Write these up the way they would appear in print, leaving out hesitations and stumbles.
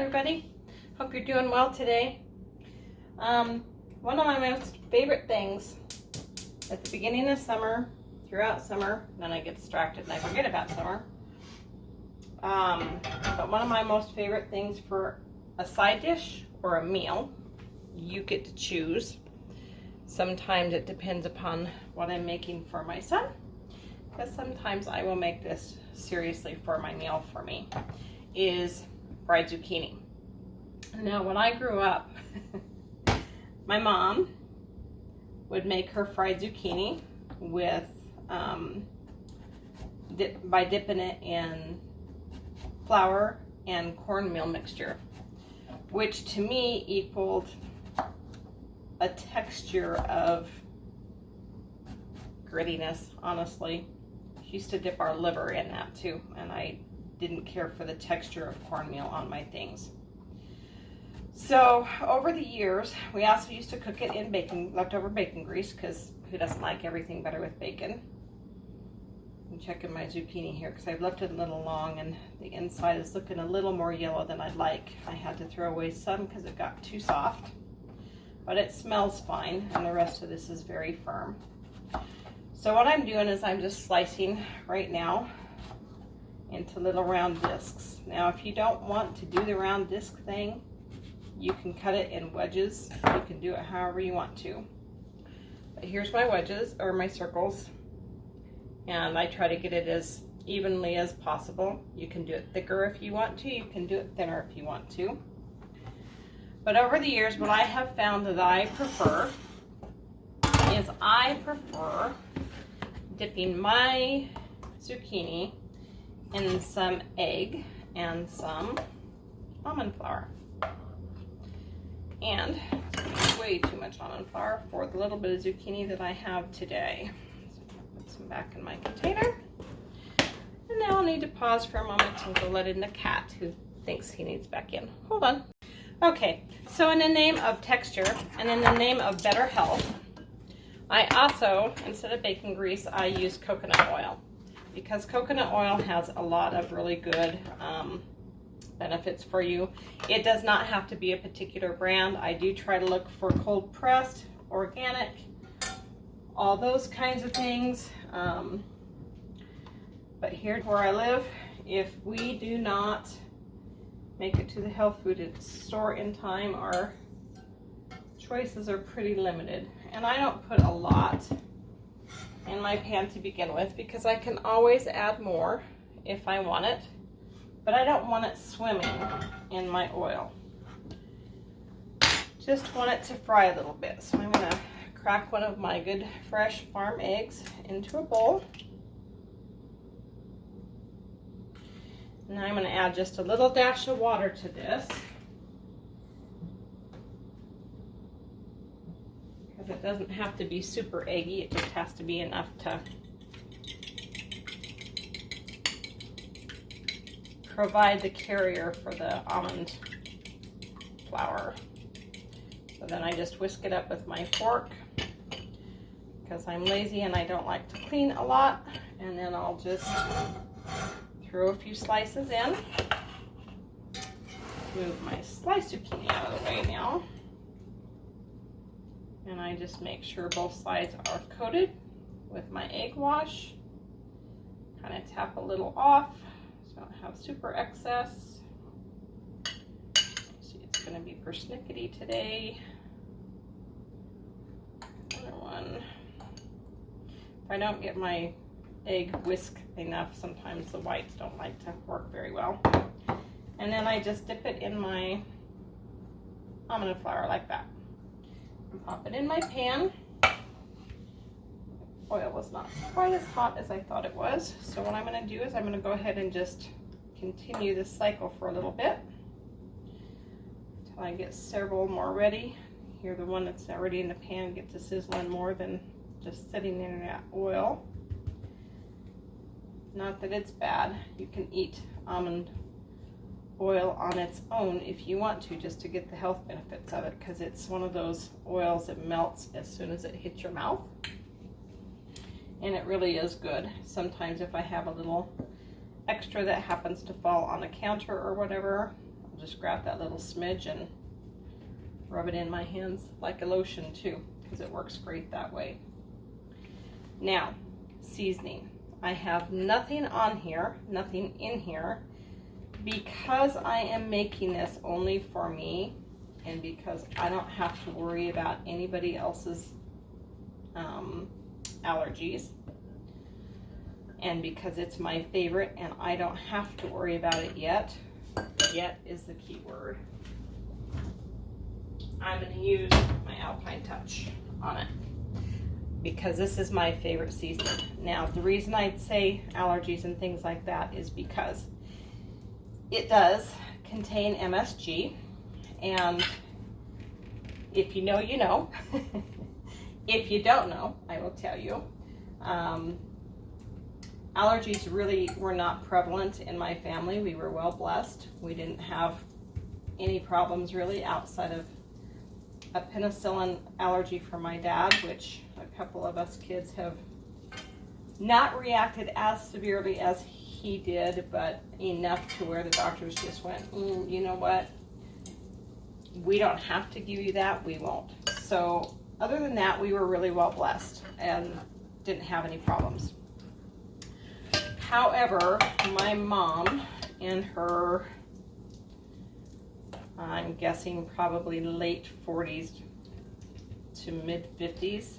everybody. Hope you're doing well today. One of my most favorite things at the beginning of summer, throughout summer, then I get distracted and I forget about summer. But one of my most favorite things for a side dish or a meal, you get to choose. Sometimes it depends upon what I'm making for my son, because sometimes I will make this seriously for my meal for me, is fried zucchini. Now, when I grew up, my mom would make her fried zucchini with, by dipping it in flour and cornmeal mixture, which to me equaled a texture of grittiness, honestly. She used to dip our liver in that too, and I didn't care for the texture of cornmeal on my things. So over the years, we also used to cook it in leftover bacon grease, because who doesn't like everything better with bacon? I'm checking my zucchini here because I've left it a little long and the inside is looking a little more yellow than I'd like. I had to throw away some because it got too soft, but it smells fine and the rest of this is very firm. So what I'm doing is I'm just slicing right now into little round discs. Now, if you don't want to do the round disc thing, you can cut it in wedges. You can do it however you want to. But here's my wedges, or my circles, and I try to get it as evenly as possible. You can do it thicker if you want to. You can do it thinner if you want to. But over the years, what I have found that I prefer is I prefer dipping my zucchini in some egg and some almond flour. And way too much almond flour for the little bit of zucchini that I have today. So I'll put some back in my container. And now I'll need to pause for a moment and go let in the cat who thinks he needs back in. Hold on. Okay, so in the name of texture and in the name of better health, I also, instead of bacon grease, I use coconut oil, because coconut oil has a lot of really good benefits for you. It does not have to be a particular brand. I do try to look for cold pressed, organic, all those kinds of things. But here where I live, if we do not make it to the health food store in time, our choices are pretty limited. And I don't put a lot in my pan to begin with, because I can always add more if I want it, but I don't want it swimming in my oil. Just want it to fry a little bit. So I'm gonna crack one of my good fresh farm eggs into a bowl. Now I'm gonna add just a little dash of water to this, because it doesn't have to be super eggy, it just has to be enough to provide the carrier for the almond flour. So then I just whisk it up with my fork, because I'm lazy and I don't like to clean a lot, and then I'll just throw a few slices in. Move my sliced zucchini out of the way now. And I just make sure both sides are coated with my egg wash. Kind of tap a little off so I don't have super excess. See, it's going to be persnickety today. Another one. If I don't get my egg whisk enough, sometimes the whites don't like to work very well. And then I just dip it in my almond flour like that. And pop it in my pan. Oil was not quite as hot as I thought it was. So what I'm going to do is I'm going to go ahead and just continue this cycle for a little bit until I get several more ready. Here, the one that's already in the pan gets to sizzling more than just sitting in that oil. Not that it's bad. You can eat almond oil on its own if you want to, just to get the health benefits of it, because it's one of those oils that melts as soon as it hits your mouth. And it really is good. Sometimes if I have a little extra that happens to fall on the counter or whatever, I'll just grab that little smidge and rub it in my hands like a lotion too, because it works great that way. Now, seasoning. I have nothing on here, nothing in here, because I am making this only for me and because I don't have to worry about anybody else's allergies, and because it's my favorite and I don't have to worry about it yet. Yet is the key word. I'm going to use my Alpine Touch on it because this is my favorite seasoning. Now, the reason I say allergies and things like that is because it does contain MSG, and if you know, you know. If you don't know, I will tell you. Allergies really were not prevalent in my family. We were well blessed. We didn't have any problems really outside of a penicillin allergy from my dad, which a couple of us kids have not reacted as severely as he did, but enough to where the doctors just went, you know what? We don't have to give you that. We won't. So other than that, we were really well blessed and didn't have any problems. However, my mom in her, I'm guessing probably late 40s to mid 50s,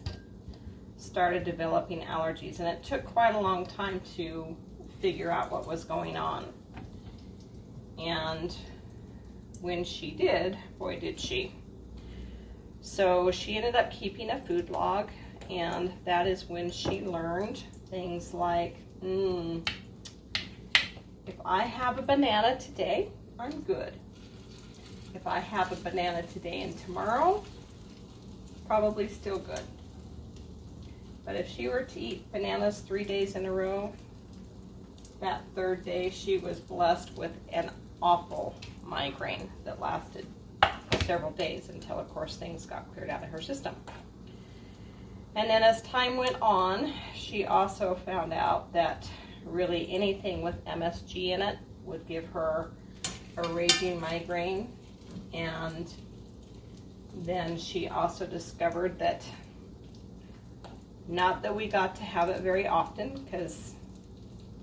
started developing allergies, and it took quite a long time to figure out what was going on. And when she did, boy did she. So she ended up keeping a food log, and that is when she learned things like, if I have a banana today, I'm good. If I have a banana today and tomorrow, probably still good. But if she were to eat bananas 3 days in a row, that third day she was blessed with an awful migraine that lasted several days until, of course, things got cleared out of her system. And then as time went on, she also found out that really anything with MSG in it would give her a raging migraine. And then she also discovered that, not that we got to have it very often, because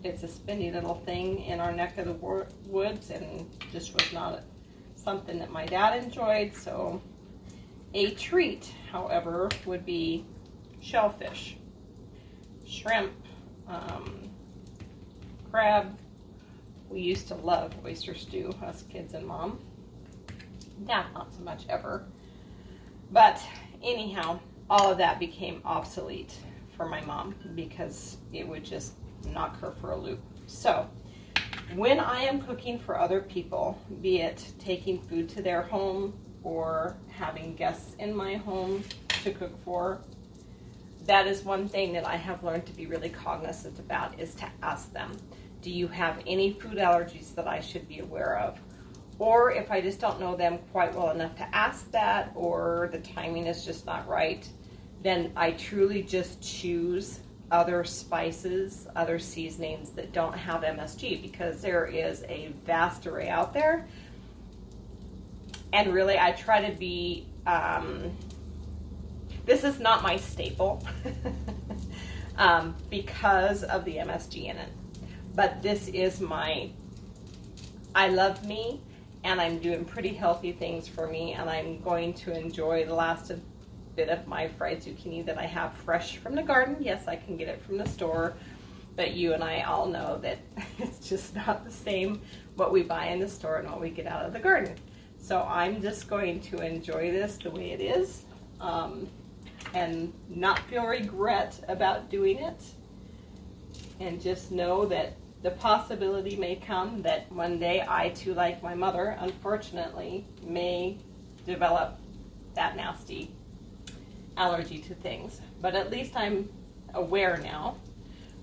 it's a spinny little thing in our neck of the woods, and just was not something that my dad enjoyed. So a treat, however, would be shellfish, shrimp, crab. We used to love oyster stew, us kids and mom. Now, not so much ever. But anyhow, all of that became obsolete for my mom because it would just knock her for a loop. So when I am cooking for other people, be it taking food to their home or having guests in my home to cook for, that is one thing that I have learned to be really cognizant about, is to ask them, do you have any food allergies that I should be aware of? Or if I just don't know them quite well enough to ask that, or the timing is just not right, then I truly just choose other spices, other seasonings that don't have MSG, because there is a vast array out there. And really, I try to be, this is not my staple because of the MSG in it. But this is my, I love me, and I'm doing pretty healthy things for me, and I'm going to enjoy the last bit of my fried zucchini that I have fresh from the garden. Yes, I can get it from the store, but you and I all know that it's just not the same what we buy in the store and what we get out of the garden. So I'm just going to enjoy this the way it is, and not feel regret about doing it, and just know that the possibility may come that one day I too, like my mother, unfortunately, may develop that nasty allergy to things. But at least I'm aware now,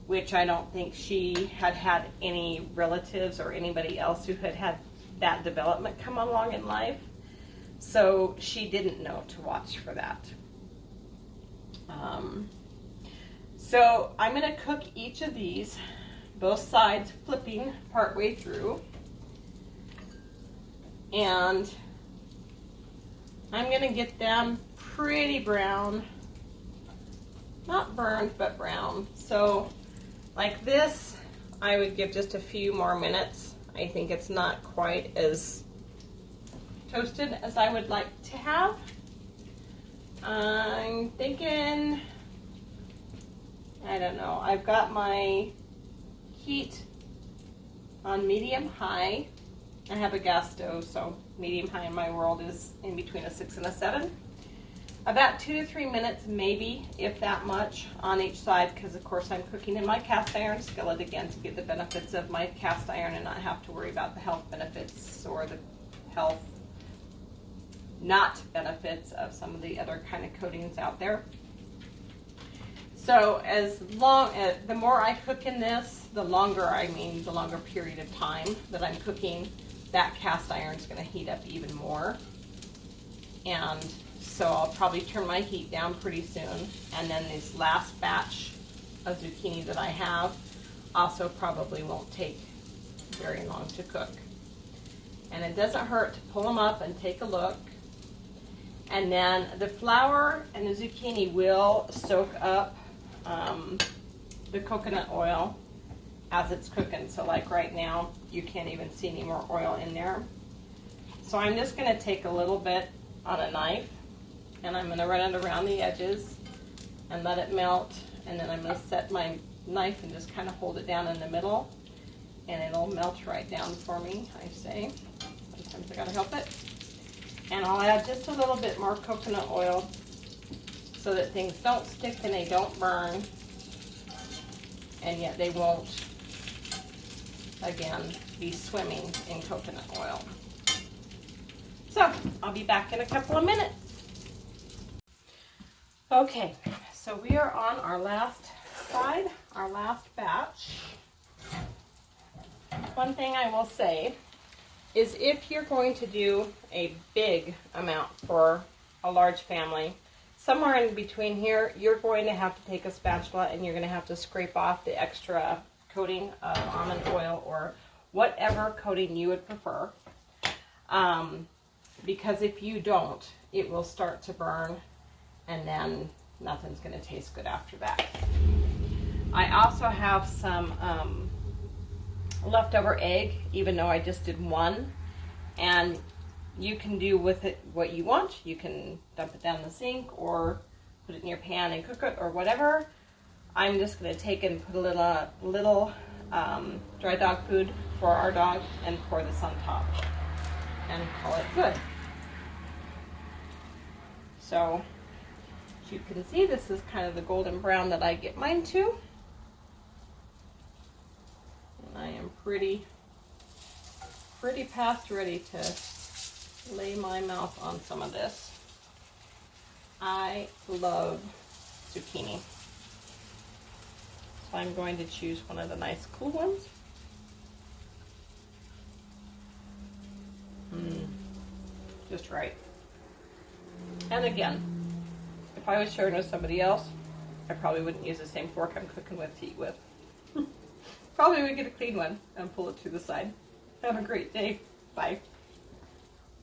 which I don't think she had had any relatives or anybody else who had had that development come along in life. So she didn't know to watch for that. So I'm going to cook each of these, both sides flipping partway through. And I'm going to get them pretty brown. Not burned, but brown. So like this, I would give just a few more minutes. I think it's not quite as toasted as I would like to have. I'm thinking, I don't know, I've got my heat on medium high. I have a gas stove, so medium high in my world is in between a 6 and a 7. About 2 to 3 minutes, maybe, if that much, on each side, because of course I'm cooking in my cast iron skillet again to get the benefits of my cast iron and not have to worry about the health benefits or the health not benefits of some of the other kind of coatings out there. So as long as, the more I cook in this, the longer period of time that I'm cooking, that cast iron is going to heat up even more. And so I'll probably turn my heat down pretty soon. And then this last batch of zucchini that I have also probably won't take very long to cook. And it doesn't hurt to pull them up and take a look. And then the flour and the zucchini will soak up the coconut oil as it's cooking. So like right now, you can't even see any more oil in there. So I'm just going to take a little bit on a knife and I'm going to run it around the edges and let it melt. And then I'm going to set my knife and just kind of hold it down in the middle and it'll melt right down for me, I say. Sometimes I got to help it. And I'll add just a little bit more coconut oil so that things don't stick and they don't burn, and yet they won't, again, be swimming in coconut oil. So I'll be back in a couple of minutes. Okay, so we are on our last side, our last batch. One thing I will say is if you're going to do a big amount for a large family, somewhere in between here, you're going to have to take a spatula and you're going to have to scrape off the extra coating of almond oil or whatever coating you would prefer. Because if you don't, it will start to burn and then nothing's going to taste good after that. I also have some leftover egg, even though I just did one, and you can do with it what you want. You can dump it down the sink or put it in your pan and cook it or whatever. I'm just going to take and put a little dry dog food for our dog and pour this on top and call it good. So as you can see, this is kind of the golden brown that I get mine to. I am pretty past ready to lay my mouth on some of this. I love zucchini. So I'm going to choose one of the nice cool ones. Just right. And again, if I was sharing with somebody else, I probably wouldn't use the same fork I'm cooking with to eat with. Probably would get a clean one and pull it to the side. Have a great day. Bye.